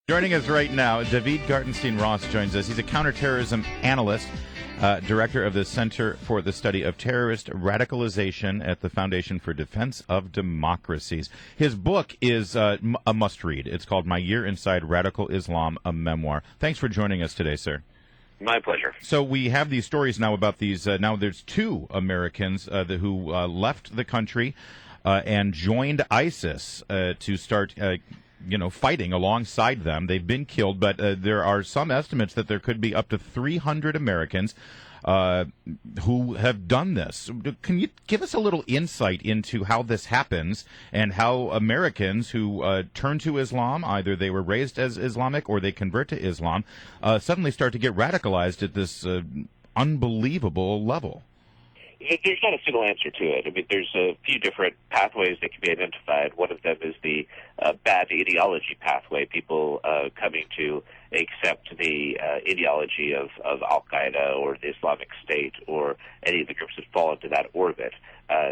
Joining us right now, David Gartenstein-Ross joins us. He's a counterterrorism analyst, director of the Center for the Study of Terrorist Radicalization at the Foundation for Defense of Democracies. His book is a must-read. It's called My Year Inside Radical Islam, a Memoir. Thanks for joining us today, sir. My pleasure. So we have these stories now about these. Now there's two Americans who left the country and joined ISIS to start fighting alongside them. They've been killed, but there are some estimates that there could be up to 300 Americans who have done this. Can you give us a little insight into how this happens and how Americans who turn to Islam, either they were raised as Islamic or they convert to Islam, suddenly start to get radicalized at this unbelievable level? There's not a single answer to it. I mean, there's a few different pathways that can be identified. One of them is the bad ideology pathway, people coming to accept the ideology of Al-Qaeda or the Islamic State or any of the groups that fall into that orbit.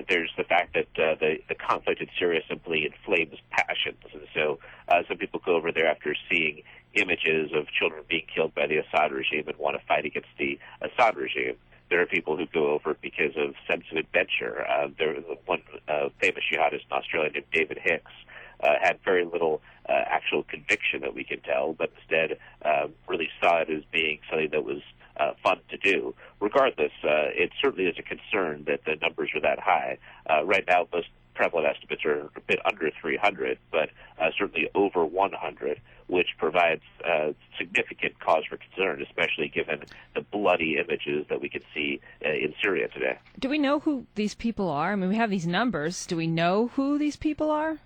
There's the fact that the conflict in Syria simply inflames passions. And so some people go over there after seeing images of children being killed by the Assad regime and want to fight against the Assad regime. There are people who go over because of sense of adventure. There was one famous jihadist in Australia named David Hicks had very little actual conviction that we can tell, but instead really saw it as being something that was fun to do. Regardless, it certainly is a concern that the numbers are that high. Right now, most prevalent estimates are a bit under 300, but certainly over 100, which provides significant cause for concern, especially given the bloody images that we can see in Syria today. Do we know who these people are? I mean, we have these numbers. Do we know who these people are?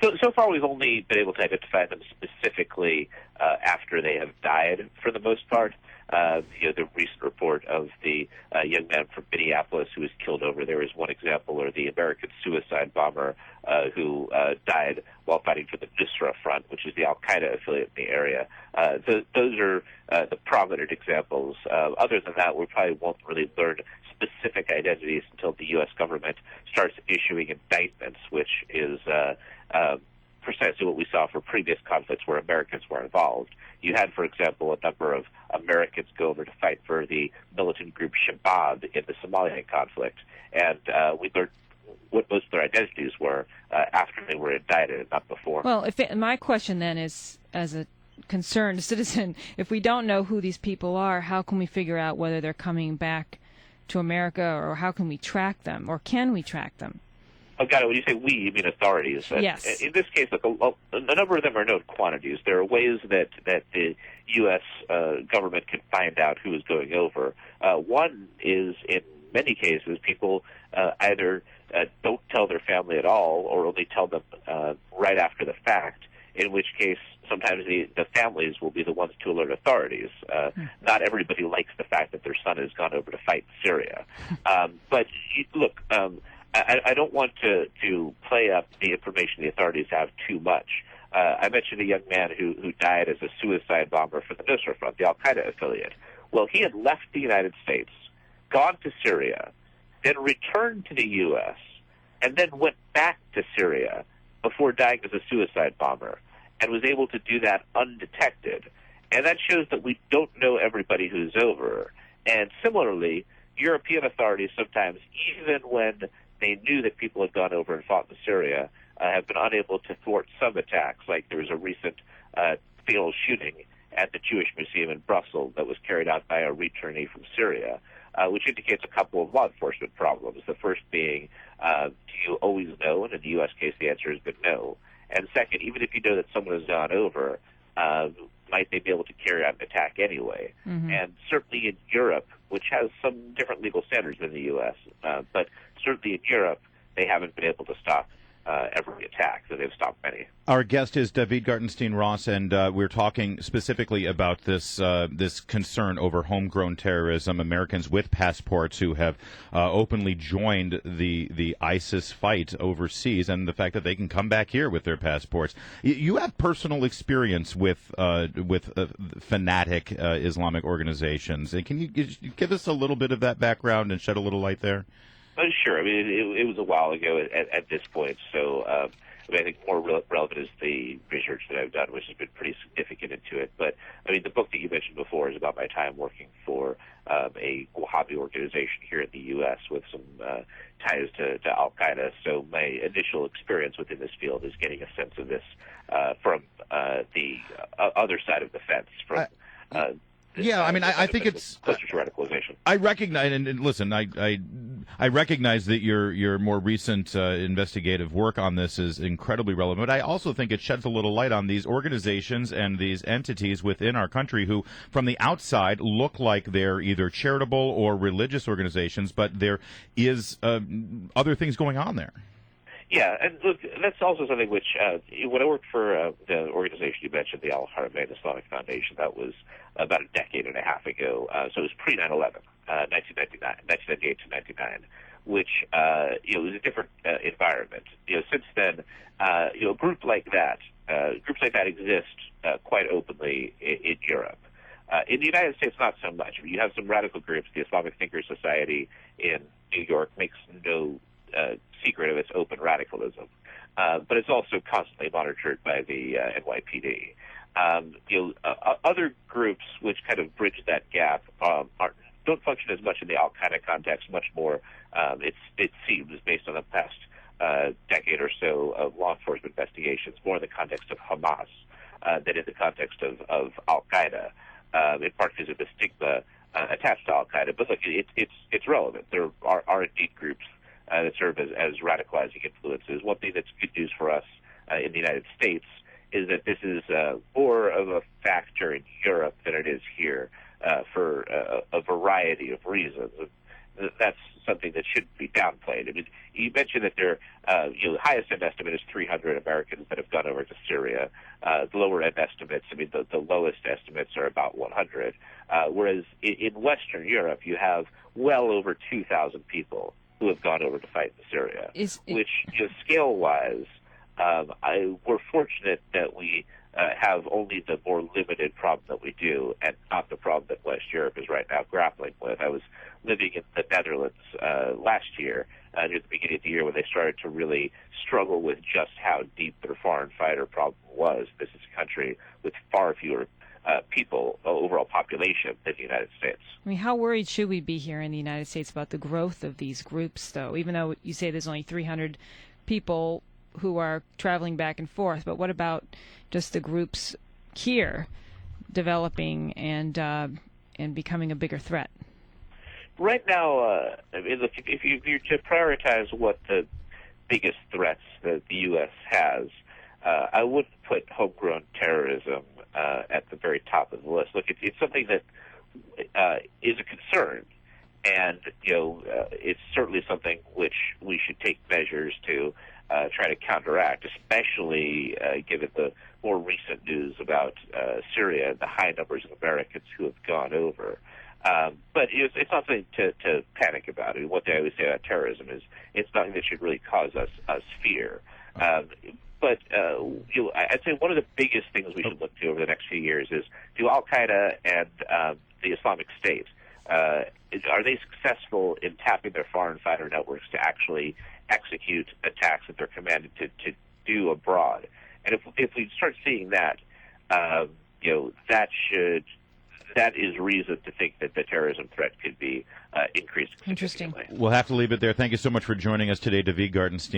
So far, we've only been able to identify them specifically after they have died, for the most part. The recent report of the young man from Minneapolis who was killed over there is one example, or the American suicide bomber who died while fighting for the Nusra Front, which is the Al-Qaeda affiliate in the area. Those are the prominent examples. Other than that, we probably won't really learn specific identities until the U.S. government starts issuing indictments, which is precisely what we saw for previous conflicts where Americans were involved. You had, for example, a number of Americans go over to fight for the militant group Shabab in the Somalian conflict, and we learned what most of their identities were after they were indicted, and not before. Well, my question then is, as a concerned citizen, if we don't know who these people are, how can we figure out whether they're coming back to America, or how can we track them, or can we track them? Oh, got it. When you say we, you mean authorities. Yes. In this case, look, a number of them are known quantities. There are ways that the U.S. Government can find out who is going over. One is, in many cases, people either don't tell their family at all or only tell them right after the fact, in which case sometimes the families will be the ones to alert authorities. Not everybody likes the fact that their son has gone over to fight in Syria. But look, I don't want to play up the information the authorities have too much. I mentioned a young man who died as a suicide bomber for the Nusra Front, the Al-Qaeda affiliate. Well, he had left the United States, gone to Syria, then returned to the U.S., and then went back to Syria before dying as a suicide bomber, and was able to do that undetected. And that shows that we don't know everybody who's over. And similarly, European authorities sometimes, even when they knew that people had gone over and fought in Syria, have been unable to thwart some attacks. Like there was a recent fatal shooting at the Jewish Museum in Brussels that was carried out by a returnee from Syria, which indicates a couple of law enforcement problems. The first being, do you always know? And in the U.S. case, the answer has been no. And second, even if you know that someone has gone over, might they be able to carry out an attack anyway? Mm-hmm. And certainly in Europe, which has some different legal standards than the U.S., but certainly in Europe, they haven't been able to stop every attack, so they've stopped many. Our guest is David Gartenstein-Ross, and we're talking specifically about this concern over homegrown terrorism, Americans with passports who have openly joined the ISIS fight overseas, and the fact that they can come back here with their passports. You have personal experience with fanatic Islamic organizations. Can you give us a little bit of that background and shed a little light there? Sure. I mean, it was a while ago at this point, so I mean, I think more relevant is the research that I've done, which has been pretty significant into it. But I mean, the book that you mentioned before is about my time working for a Wahhabi organization here in the U.S. with some ties to Al Qaeda. So my initial experience within this field is getting a sense of this from the other side of the fence. Yeah, I mean, I think it's closer to radicalization. I recognize, and listen, I recognize that your more recent investigative work on this is incredibly relevant. But I also think it sheds a little light on these organizations and these entities within our country who, from the outside, look like they're either charitable or religious organizations, but there is other things going on there. Yeah, and look, that's also something which, when I worked for the organization you mentioned, the Al-Haramain Islamic Foundation, that was about a decade and a half ago. So it was pre-9/11, 1998 to 99, which, was a different environment. Since then, groups like that exist quite openly in Europe. In the United States, not so much. I mean, you have some radical groups. The Islamic Thinkers Society in New York makes no secret of its open radicalism, but it's also constantly monitored by the NYPD. Other groups which kind of bridge that gap don't function as much in the Al Qaeda context. Much more, it seems, based on the past decade or so of law enforcement investigations, more in the context of Hamas than in the context of Al Qaeda. In part because of the stigma attached to Al Qaeda, but look, it's relevant. There are indeed groups that serve as radicalizing influences. One thing that's good news for us in the United States is that this is more of a factor in Europe than it is here for a variety of reasons. That's something that shouldn't be downplayed. I mean, you mentioned that the highest end estimate is 300 Americans that have gone over to Syria. The lower end estimates, I mean, the lowest estimates are about 100. Whereas in Western Europe, you have well over 2,000 people who have gone over to fight in Syria, which, scale-wise, we're fortunate that we have only the more limited problem that we do, and not the problem that West Europe is right now grappling with. I was living in the Netherlands last year, near the beginning of the year, when they started to really struggle with just how deep their foreign fighter problem was. This is a country with far fewer people, overall population, than the United States. I mean, how worried should we be here in the United States about the growth of these groups, though? Even though you say there's only 300 people who are traveling back and forth, but what about just the groups here developing and becoming a bigger threat? Right now, I mean, look, if you're to prioritize what the biggest threats that the U.S. has, I wouldn't put homegrown terrorism at the very top of the list. Look, it's something that is a concern, and it's certainly something which we should take measures to try to counteract, especially given the more recent news about Syria and the high numbers of Americans who have gone over. But it's not something to panic about. I mean, one thing I always say about terrorism is it's nothing that should really cause us fear. But I'd say one of the biggest things we should look to over the next few years is, do Al Qaeda and the Islamic State, are they successful in tapping their foreign fighter networks to actually execute attacks that they're commanded to do abroad? And if we start seeing that, that is reason to think that the terrorism threat could be increased significantly. Interesting. We'll have to leave it there. Thank you so much for joining us today, David Gartenstein.